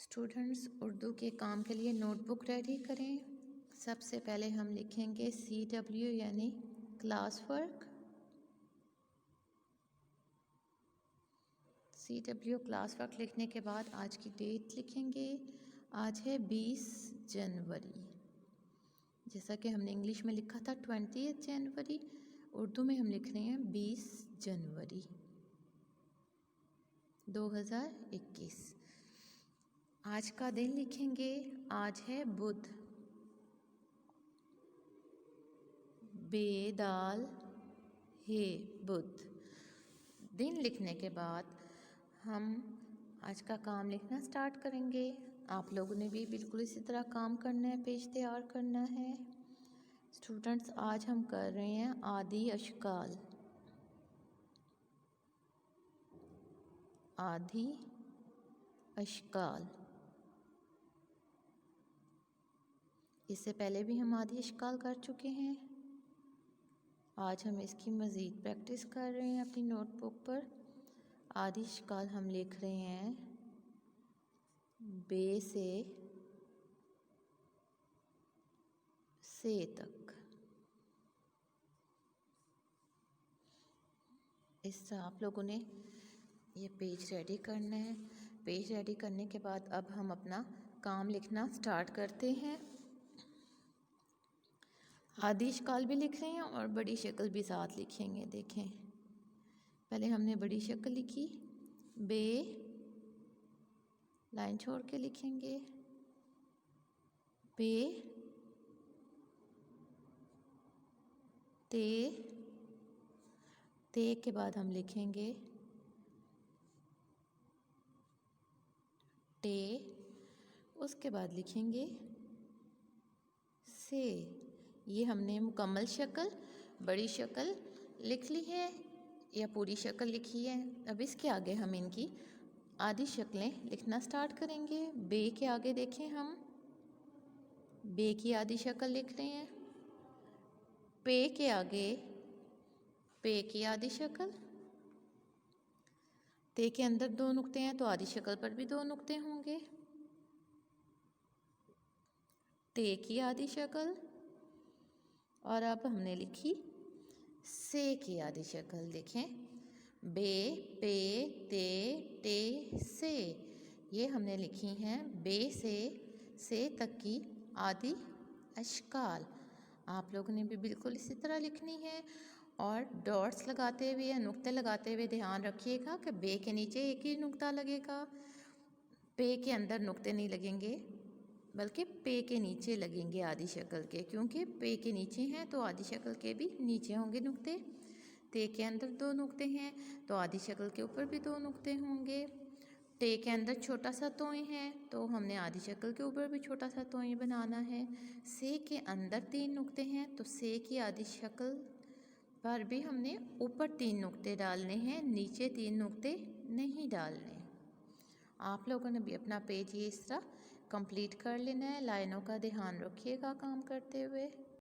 Students Urdu के काम के लिए नोटबुक रेडी करें। सबसे पहले हम लिखेंगे CW यानी class work. CW class work लिखने के बाद आज की डेट लिखेंगे। आज है 20 जनवरी। जैसा कि हमने इंग्लिश में लिखा था 20 जनवरी, उर्दू में हम लिख रहे हैं 20 जनवरी 2021। आज का दिन लिखेंगे, आज है बुध। बेदाल है बुध। दिन लिखने के बाद हम आज का काम लिखना स्टार्ट करेंगे। आप लोगों ने भी बिल्कुल इसी तरह काम करना है, पेज तैयार करना है। स्टूडेंट्स आज हम कर रहे हैं आदि अशकाल। आदि अशकाल, इससे पहले भी हम आदि अशकाल कर चुके हैं। आज हम इसकी मज़ीद प्रैक्टिस कर रहे हैं अपनी नोटबुक पर। आदि अशकाल हम लिख रहे हैं बे से तक। इस तरह आप लोगों ने ये पेज रेडी करना है। पेज रेडी करने के बाद अब हम अपना काम लिखना स्टार्ट करते हैं। आदि अशकाल भी लिख रहे हैं और बड़ी शक्ल भी साथ लिखेंगे। देखें, पहले हमने बड़ी शक्ल लिखी, बे लाइन छोड़ के लिखेंगे, बे ते के बाद हम लिखेंगे टे, उसके बाद लिखेंगे से। ये हमने मुकम्मल शक्ल, बड़ी शक्ल लिख ली है या पूरी शक्ल लिखी है। अब इसके आगे हम इनकी आधी शक्लें लिखना स्टार्ट करेंगे। बे के आगे देखें, हम बे की आधी शक्ल लिख रहे हैं। पे के आगे पे की आधी शक्ल। ते के अंदर 2 नुक्ते हैं तो आधी शक्ल पर भी 2 नुक्ते होंगे। ते की आधी शक्ल। और अब हमने लिखी से की आधी शक्ल। देखें, बे पे ते टे से, ये हमने लिखी हैं बे से तक की आदि अशकाल। आप लोगों ने भी बिल्कुल इसी तरह लिखनी है। और डॉट्स लगाते हुए या नुक्ते लगाते हुए ध्यान रखिएगा कि बे के नीचे एक ही नुक्ता लगेगा, पे के अंदर नुक्ते नहीं लगेंगे, बल्कि पे के नीचे लगेंगे आदि शक्ल के। क्योंकि पे के नीचे हैं तो आदि शक्ल के भी नीचे होंगे नुक्ते। ते के अंदर 2 नुक्ते हैं तो आदि शक्ल के ऊपर भी 2 नुक्ते होंगे। टे के अंदर छोटा सा तोय है तो हमने आदि शक्ल के ऊपर भी छोटा सा तोय बनाना है। से के अंदर 3 नुक्ते हैं तो से की आदि शक्ल पर भी हमने ऊपर 3 नुक्ते डालने हैं, नीचे 3 नुक्ते नहीं डालने। आप लोगों ने भी अपना पेज ये इस तरह कंप्लीट कर लेना है। लाइनों का ध्यान रखिएगा काम करते हुए।